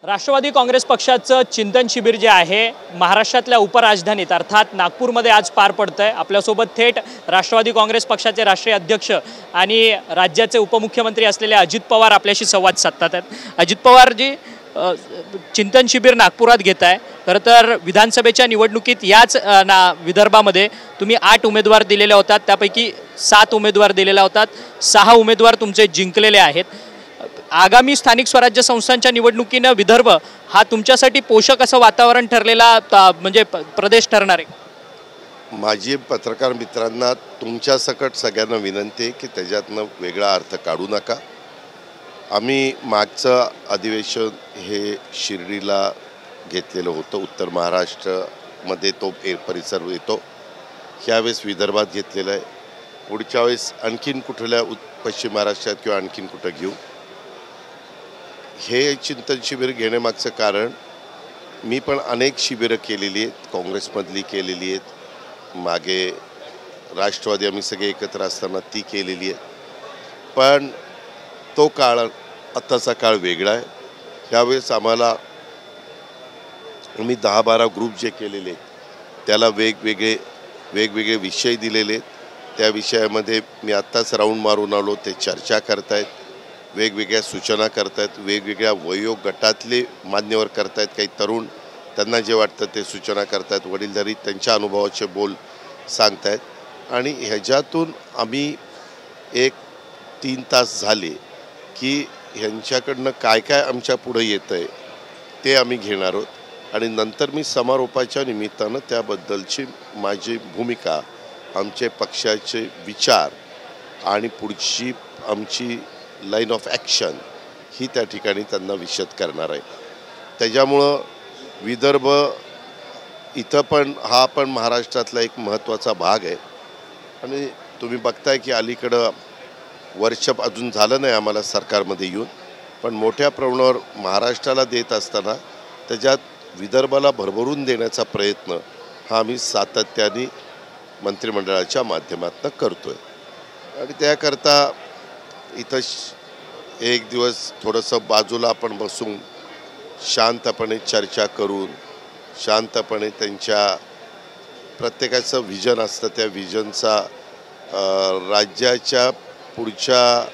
राष्ट्रवादी काँग्रेस पक्षाचं चिंतन शिबिर जे आहे महाराष्ट्रातल्या उपराजधानीत अर्थात नागपूरमध्ये आज पार पडतंय। आपल्यासोबत थेट राष्ट्रवादी काँग्रेस पक्षाचे राष्ट्रीय अध्यक्ष आणि राज्याचे उपमुख्यमंत्री असलेले अजित पवार आपल्याशी संवाद साधतात आहेत। अजित पवार जी चिंतन शिबिर नागपुरात घेत आहे। खरं तर विधानसभेच्या निवडणुकीत याच विदर्भामध्ये तुम्ही 8 उमेदवार दिलेले होतात, त्यापैकी 7 उमेदवार दिलेले होतात, 6 उमेदवार तुमचे जिंकलेले आहेत। आगामी स्थानिक स्वराज्य संस्थांच्या निवडणुकीने विदर्भ हा तुमच्यासाठी पोषक असं वातावरण ठरलेला म्हणजे प्रदेश ठरणार आहे। माझी पत्रकार मित्रांना तुमच्या सकट सगळ्यांना विनंती आहे की त्याच्यातनं वेगळा अर्थ काढू नका। आम्ही मागचं अधिवेशन हे शिर्डीला घेतलेलं होतं, उत्तर महाराष्ट्रामध्ये तो परिसर येतो, ह्यावेळेस विदर्भात घेतलेलं आहे। पुढच्या वेळेस आणखीन कुठल्या पश्चिम महाराष्ट्रात किंवा आणखीन कुठं घेऊ। हे चिंतन शिबिर घेण्यामागचं कारण मी पण अनेक शिबिरं केलेली आहेत, काँग्रेसमधली केलेली आहेत, मागे राष्ट्रवादी आम्ही सगळे एकत्र असताना ती केलेली आहे। पण तो काळ आत्ताचा काळ वेगळा आहे। ह्यावेळेस आम्ही 10-12 ग्रुप जे केलेले आहेत त्याला वेगवेगळे विषय दिलेले आहेत। त्या विषयामध्ये मी आत्ताच राऊंड मारून आलो, ते चर्चा करतायत, वेगवेगळ्या सूचना करतायत, वेगवेगळ्या वयोगटातले मान्यवर करतायत, काही तरुण त्यांना जे वाटतं ते सूचना करतायत, वडीलधारी त्यांच्या अनुभवाचे बोल सांगतायत। आणि ह्याच्यातून आम्ही 1-3 तास झाले की ह्यांच्याकडनं काय काय आमच्या पुढे येतं आहे ते आम्ही घेणार आहोत। आणि नंतर मी समारोपाच्या निमित्तानं त्याबद्दलची माझी भूमिका, आमचे पक्षाचे विचार आणि पुढची आमची लाईन ऑफ ॲक्शन ही त्या ठिकाणी त्यांना विशद करणार आहे। त्याच्यामुळं विदर्भ इथं पण हा पण महाराष्ट्रातला एक महत्त्वाचा भाग आहे। आणि तुम्ही बघताय की अलीकडं वर्ष अजून झालं नाही आम्हाला सरकारमध्ये येऊन, पण मोठ्या प्रमाणावर महाराष्ट्राला देत असताना त्याच्यात विदर्भाला भरभरून देण्याचा प्रयत्न हा आम्ही सातत्याने मंत्रिमंडळाच्या माध्यमातून करतो आहे। आणि त्याकरता इथं एक दिवस थोडंसं बाजूला आपण बसून शांतपणे चर्चा करून, शांतपणे त्यांच्या प्रत्येकाचं विजन असतं, त्या विजनचा राज्याच्या पुढच्या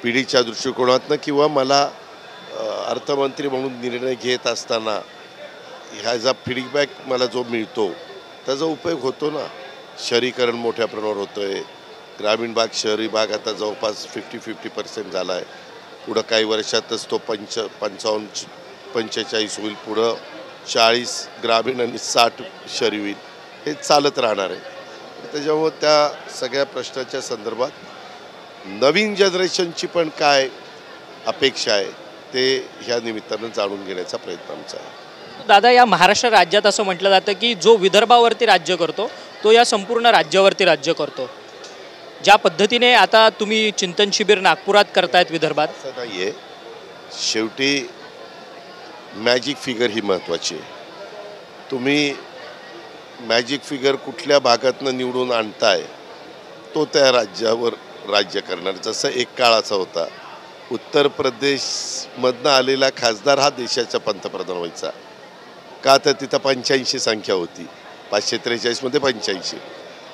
पिढीच्या दृष्टिकोनातनं किंवा मला अर्थमंत्री म्हणून निर्णय घेत असताना ह्याचा फीडबॅक मला जो मिळतो त्याचा उपयोग होतो ना। शहरीकरण मोठ्या प्रमाणावर होतं आहे, ग्रामीण भाग शहरी भाग आता जवळपास 50% झाला आहे। पुढं काही वर्षातच तो 55-45 होईल, पुढं 40 ग्रामीण आणि 60 शहरी होईल, हे चालत राहणार आहे। त्याच्यामुळं त्या सगळ्या प्रश्नाच्या संदर्भात नवीन जनरेशनची पण काय अपेक्षा आहे ते ह्या निमित्तानं जाणून घेण्याचा प्रयत्न आमचा आहे। दादा, या महाराष्ट्र राज्यात असं म्हटलं जातं की जो विदर्भावरती राज्य करतो तो या संपूर्ण राज्यावरती राज्य करतो। ज्या पद्धतीने आता तुम्ही चिंतन शिबिर नागपुरात करतायत विदर्भात, असं नाही आहे। शेवटी मॅजिक फिगर ही महत्त्वाची आहे। तुम्ही मॅजिक फिगर कुठल्या भागातनं निवडून आणताय तो त्या राज्यावर राज्य करणार। जसं एक काळ असा होता, उत्तर प्रदेशमधनं आलेला खासदार हा देशाचा पंतप्रधान व्हायचा, का तर तिथं 85 संख्या होती, 543मध्ये 85।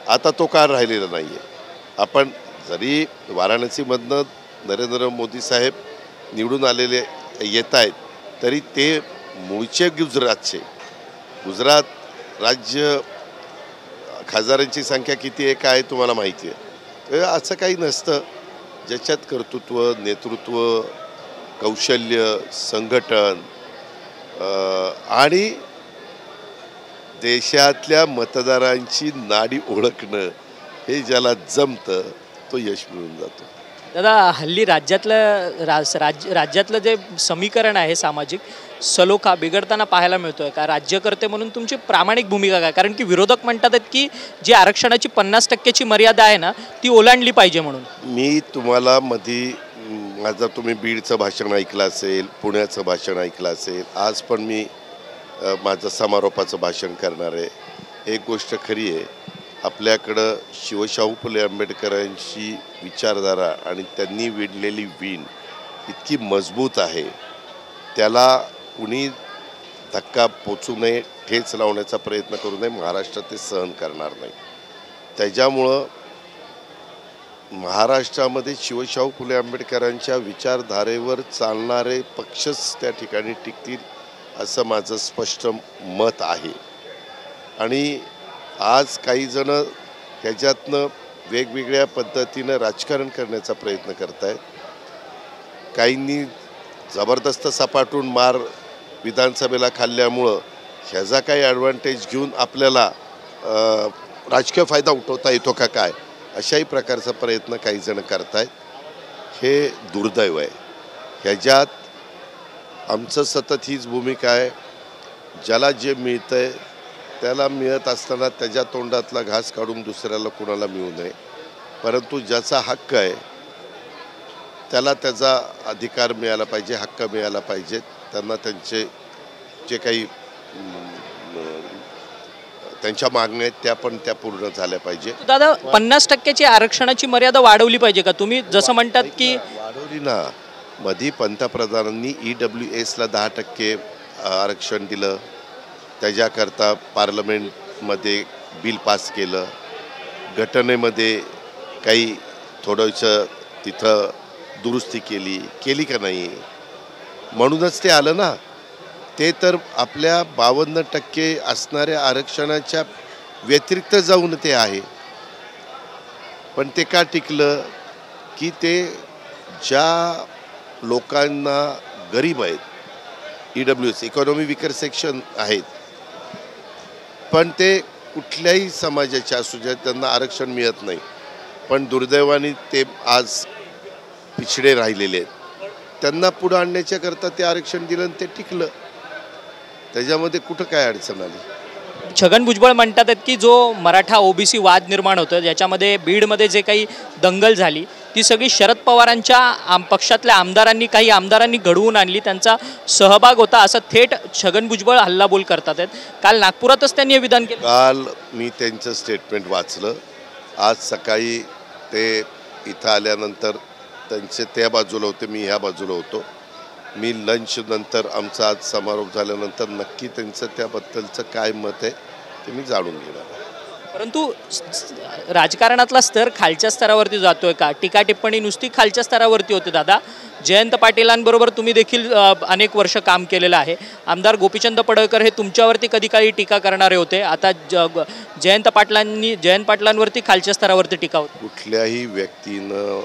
आता तो काळ राहिलेला नाही आहे। आपण जरी वाराणसीमधनं नरेंद्र मोदी साहेब निवडून आलेले येत आहेत तरी ते मूळचे गुजरातचे, गुजरात राज्य खासदारांची संख्या किती आहे काय तुम्हाला माहिती आहे। तर असं काही नसतं, ज्याच्यात कर्तृत्व, नेतृत्व, कौशल्य, संघटन आणि देशातल्या मतदारांची नाडी ओळखणं हे ज्याला जमतं तो यश मिळून जातो। दादा, हल्ली राज्यातलं जे समीकरण आहे सामाजिक सलोखा बिघडताना पाहायला मिळतोय का? राज्यकर्ते म्हणून तुमची प्रामाणिक भूमिका काय? कारण की विरोधक म्हणतात की जी आरक्षणाची 50%ची मर्यादा आहे ना ती ओलांडली पाहिजे म्हणून। मी तुम्हाला माझं तुम्ही बीडचं भाषण ऐकलं असेल, पुण्याचं भाषण ऐकलं असेल, आज पण मी माझं समारोपाचं भाषण करणार आहे। एक गोष्ट खरी आहे, आपल्याकडं शिवशाहू फुले आंबेडकरांची विचारधारा आणि त्यांनी विणलेली वीण इतकी मजबूत आहे, त्याला कुणी धक्का पोचू नये, ठेच लावण्याचा प्रयत्न करू नये, महाराष्ट्र ते सहन करणार नाही. त्याच्यामुळं महाराष्ट्रामध्ये शिवशाहू फुले आंबेडकरांच्या विचारधारेवर चालणारे पक्षच त्या ठिकाणी टिकतील असं माझं स्पष्ट मत आहे. आणि आज काही जण त्याच्यातनं वेगवेगळ्या पद्धतीनं राजकारण करण्याचा प्रयत्न करत आहेत. काहींनी जबरदस्त सपाटून मार विधानसभेला खाल्ल्यामुळं ह्याचा काही ॲडव्हान्टेज घेऊन आपल्याला राजकीय फायदा उठवता येतो का काय, अशाही प्रकारचा प्रयत्न काही जण करतायत. हे दुर्दैव आहे. ह्याच्यात आमचं सतत हीच भूमिका आहे, ज्याला जे मिळतं आहे त्याला मिळत असताना त्याच्या तोंडातला घास काढून दुसऱ्याला कुणाला मिळू नये. परंतु ज्याचा हक्क आहे त्याला त्याचा अधिकार मिळाला पाहिजे, हक्क मिळाला पाहिजेत. त्यांना त्यांचे जे काही त्यांच्या मागण्या आहेत त्या पूर्ण झाल्या पाहिजे. दादा, 50% आरक्षणाची मर्यादा वाढवली पाहिजे का? तुम्ही जसं म्हणतात की वाढवली ना. मधी पंतप्रधानांनी EWSला 10% आरक्षण दिलं. त्याच्याकरता पार्लमेंटमध्ये बिल पास केलं. घटनेमध्ये काही थोडंसं तिथं दुरुस्ती केली का नाही, म्हणूनच ते आलं ना. ते तर आपल्या 52% असणाऱ्या आरक्षणाच्या व्यतिरिक्त जाऊन ते आहे. पण ते का टिकलं की ते ज्या लोकांना गरीब आहेत, EWS इकॉनॉमी विकर सेक्शन आहेत, पण ते कुठल्याही समाजाचे असू द्या त्यांना आरक्षण मिळत नाही. पण दुर्दैवाने ते आज पिछडे राहिलेले आहेत. त्यांना पुढं आणण्याच्या करता ते आरक्षण दिलं आणि ते टिकलं. त्याच्यामध्ये कुठं काय अडचण आली? छगन भुजबळ म्हणतात की जो मराठा OBC वाद निर्माण होतं, ज्याच्यामध्ये बीडमध्ये जे काही दंगल झाली ती सगळी शरद पवारांच्या पक्षातल्या आमदारांनी, काही आमदारांनी घडवून आणली, त्यांचा सहभाग होता, असं थेट छगन भुजबळ हल्लाबोल करतात आहेत. काल नागपुरातच त्यांनी हे विधान केलं. काल मी त्यांचं स्टेटमेंट वाचलं. आज सकाळी ते इथं आल्यानंतर त्यांचे त्या बाजूला होते, मी ह्या बाजूला होतो. मी लंच नंतर आमचा आज समारोप झाल्यानंतर नक्की त्यांचं त्याबद्दलचं काय मत आहे ते मी जाणून घेणार. परंतु राजकारणातला स्तर खालच्या स्तरावरती जातोय का? टीका टिप्पणी नुसती खालच्या स्तरावरती होते. दादा, जयंत पाटीलांबरोबर तुम्ही देखील अनेक वर्ष काम केलेलं आहे. आमदार गोपीचंद पडळकर हे तुमच्यावरती कधी काही टीका करणारे होते. आता जयंत पाटलांवरती खालच्या स्तरावरती टीका होते. कुठल्याही व्यक्तीनं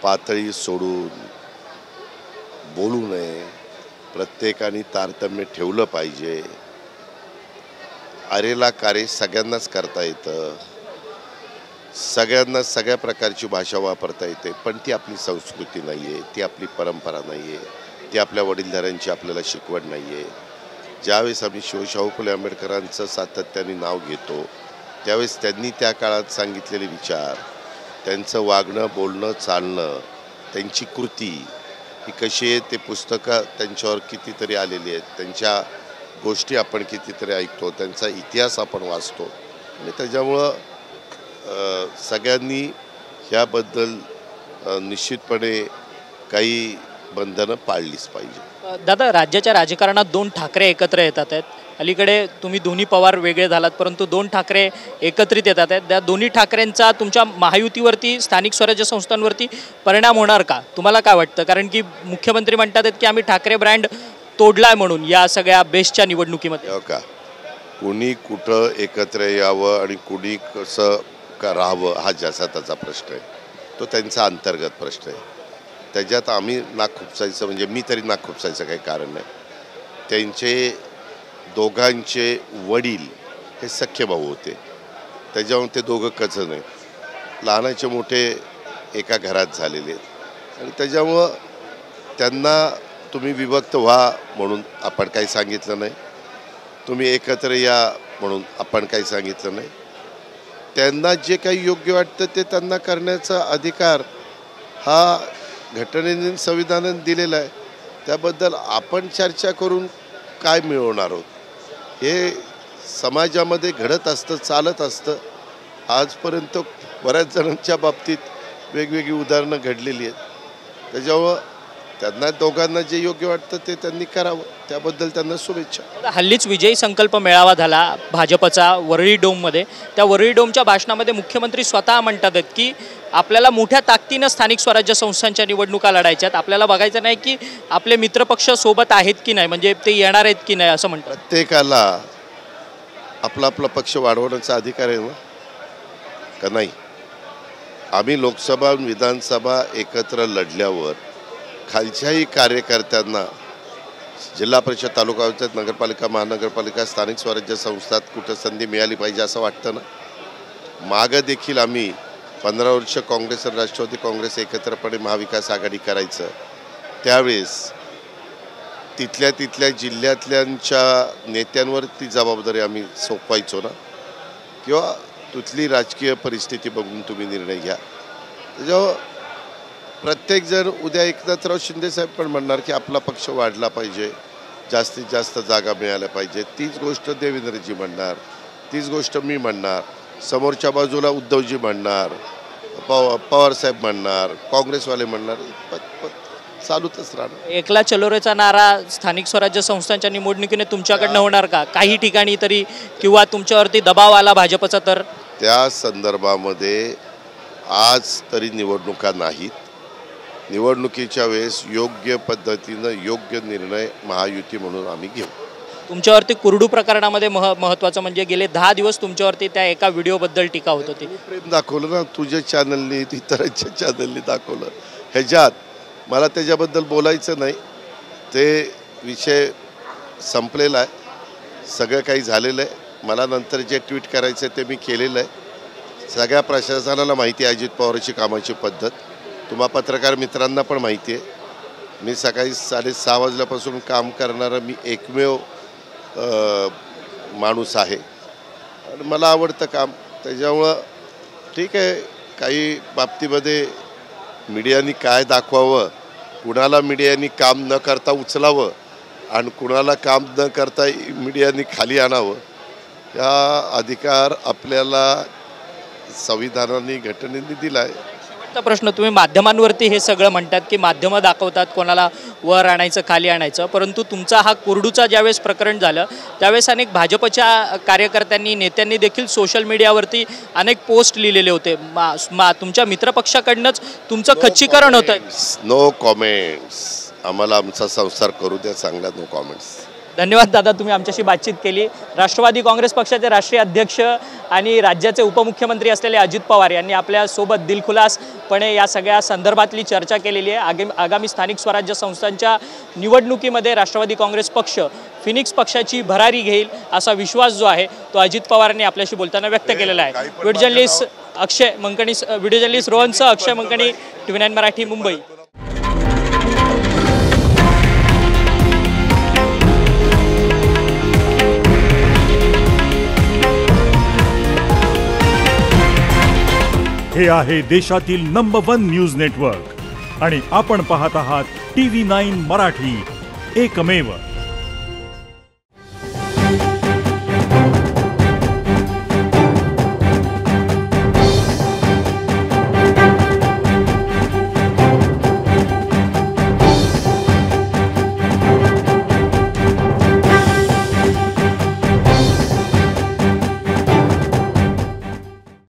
पातळी सोडून बोलू नये. प्रत्येकाने तारतम्य ठेवलं पाहिजे. अरेला कार्य सगळ्यांनाच करता येतं, सगळ्यांना सगळ्या प्रकारची भाषा वापरता येते. पण ती आपली संस्कृती नाही आहे, ती आपली परंपरा नाही आहे, ती आपल्या वडीलधाऱ्यांची आपल्याला शिकवण नाही आहे. ज्यावेळेस आम्ही शिवशाहू फुले आंबेडकरांचं सातत्याने नाव घेतो त्यावेळेस त्यांनी त्या काळात सांगितलेले विचार, त्यांचं वागणं, बोलणं, चालणं, त्यांची कृती ही कशी आहे ते पुस्तकं त्यांच्यावर कितीतरी आलेली आहेत. त्यांच्या गोष्टी आपण कितीतरी ऐकतो, त्यांचा इतिहास आपण वाचतो. आणि त्याच्यामुळं सगळ्यांनी ह्याबद्दल निश्चितपणे काही बंधनं पाळलीच पाहिजे. दादा, राज्याच्या राजकारणात 2 ठाकरे एकत्र येतात आहेत. अलीकडे तुम्ही दोन्ही पवार वेगळे झालात, परंतु 2 ठाकरे एकत्रित येतात आहेत. त्या दोन्ही ठाकरेंचा तुमच्या महायुतीवरती, स्थानिक स्वराज्य संस्थांवरती परिणाम होणार का? तुम्हाला काय वाटतं? कारण की मुख्यमंत्री म्हणतात आहेत की आम्ही ठाकरे ब्रँड तोडलाय म्हणून या सगळ्या बेस्टच्या निवडणुकीमध्ये. का कुणी कुठं एकत्र यावं आणि कुणी कसं राहावं हा ज्याचा त्याचा प्रश्न आहे, तो त्यांचा अंतर्गत प्रश्न आहे. त्याच्यात आम्ही नाक खुपसायचं, म्हणजे मी तरी नाक खुपसायचं काही कारण नाही. त्यांचे दोघांचे वडील हे सख्खे भाऊ होते. त्याच्यावर ते दोघं कझन आहेत, लहानाचे मोठे एका घरात झालेले आहेत. आणि त्याच्यामुळं त्यांना तुम्ही विभक्त व्हा म्हणून आपण काही सांगितलं नाही, तुम्ही एकत्र या म्हणून आपण काही सांगितलं नाही. त्यांना जे काही योग्य वाटतं ते त्यांना करण्याचा अधिकार हा घटनेने, संविधानाने दिलेला आहे. त्याबद्दल आपण चर्चा करून काय मिळवणार आहोत हे समाजामध्ये घडत असतं, चालत असतं. आजपर्यंत बऱ्याच जणांच्या बाबतीत वेगवेगळी उदाहरणं घडलेली आहेत. त्याच्यामुळं त्यांना दोघांना जे योग्य वाटतं ते त्यांनी करावं, त्याबद्दल त्यांना शुभेच्छा. हल्लीच विजयी संकल्प मेळावा झाला भाजपचा वरळी डोममध्ये. त्या वरळी डोमच्या भाषणामध्ये मुख्यमंत्री स्वतः म्हणतात की आपल्याला मोठ्या ताकदीनं स्थानिक स्वराज्य संस्थांच्या निवडणुका लढायच्यात, आपल्याला बघायचं नाही की आपले मित्रपक्ष सोबत आहेत की नाही, म्हणजे ते येणार आहेत की नाही असं म्हणतात. प्रत्येकाला आपला आपला पक्ष वाढवण्याचा अधिकार आहे ना, का नाही? आम्ही लोकसभा विधानसभा एकत्र लढल्यावर खालच्याही कार्यकर्त्यांना जिल्हा परिषद, तालुका पंचायत, नगरपालिका, महानगरपालिका, स्थानिक स्वराज्य संस्थात कुठं संधी मिळाली पाहिजे असं वाटतं ना. मागं देखील आम्ही 15 वर्ष काँग्रेस आणि राष्ट्रवादी काँग्रेस एकत्रपणे महाविकास आघाडी करायचं, त्यावेळेस तिथल्या जिल्ह्यातल्यांच्या नेत्यांवर ती जबाबदारी आम्ही सोपवायचो ना, किंवा तिथली राजकीय परिस्थिती बघून तुम्ही निर्णय घ्या. त्याच्यावर प्रत्येकजण उद्या एकनाथराव शिंदेसाहेब पण म्हणणार की आपला पक्ष वाढला पाहिजे, जास्तीत जास्त जागा मिळाल्या पाहिजे. तीच गोष्ट देवेंद्रजी म्हणणार, तीच गोष्ट मी म्हणणार, समोरच्या बाजूला उद्धवजी म्हणणार, पवारसाहेब म्हणणार, काँग्रेसवाले म्हणणार, चालूतच राहणार. एकला चलोरेचा नारा स्थानिक स्वराज्य संस्थांच्या निवडणुकीने तुमच्याकडनं होणार का काही ठिकाणी तरी, किंवा तुमच्यावरती दबाव आला भाजपचा तर? त्या संदर्भामध्ये आज तरी निवडणुका नाहीत. निवडणुकीच्या वेळेस योग्य पद्धतीनं योग्य निर्णय महायुती म्हणून आम्ही घेऊ. तुमच्यावरती कुरडू प्रकरणामध्ये महत्त्वाचं म्हणजे गेले 10 दिवस तुमच्यावरती त्या एका व्हिडिओबद्दल टीका होत होती. प्रेम दाखवलं ना, तुझ्या चॅनलनी, इतरांच्या चॅनलनी दाखवलं. ह्याच्यात मला त्याच्याबद्दल बोलायचं नाही, ते विषय संपलेला आहे, सगळं काही झालेलं आहे. मला नंतर जे ट्विट करायचं ते मी केलेलं आहे. सगळ्या प्रशासनाला माहिती आहे अजित पवारची कामाची पद्धत, तुम्हा पत्रकार मित्रांना पण माहिती आहे. मी सकाळी 6:30 वाजल्यापासून काम करणारा मी एकमेव माणूस आहे आणि मला आवडतं काम. त्याच्यामुळं ठीक आहे, काही बाबतीमध्ये मीडियानी काय दाखवावं, कुणाला मीडियानी काम न करता उचलावं आणि कुणाला काम न करता मीडियानी खाली आणावं, हा अधिकार आपल्याला संविधानाने, घटनेने दिला आहे. प्रश्न, तुम्ही माध्यमांवरती हे सगळं म्हणतात की माध्यमं दाखवतात कोणाला वर आणायचं, खाली आणायचं, परंतु तुमचा हा कुरडूचा ज्यावेळेस प्रकरण झालं त्यावेळेस अनेक भाजपच्या कार्यकर्त्यांनी, नेत्यांनी देखील सोशल मीडियावरती अनेक पोस्ट लिहिलेले होते. तुमच्या मित्रपक्षाकडनंच तुमचं खच्चीकरण होतं. नो कॉमेंट्स, आम्हाला आमचा संसार करू द्या चांगला, नो कॉमेंट्स. धन्यवाद दादा, तुम्ही आमच्याशी बातचीत केली. राष्ट्रवादी काँग्रेस पक्षाचे राष्ट्रीय अध्यक्ष आणि राज्याचे उपमुख्यमंत्री असलेले अजित पवार यांनी आपल्यासोबत दिलखुलासपणे या सगळ्या संदर्भातली चर्चा केलेली आहे. आगामी स्थानिक स्वराज्य संस्थांच्या निवडणुकीमध्ये राष्ट्रवादी काँग्रेस पक्ष फिनिक्स पक्षाची भरारी घेईल असा विश्वास जो आहे तो अजित पवारांनी आपल्याशी बोलताना व्यक्त केलेला आहे. व्हिडिओ जर्नलिस्ट रोहनसह अक्षय मंकणी, TV9 मराठी, मुंबई. हे आहे देशातील नंबर 1 न्यूज नेटवर्क आणि आपण पाहत आहात TV9 मराठी, एकमेव.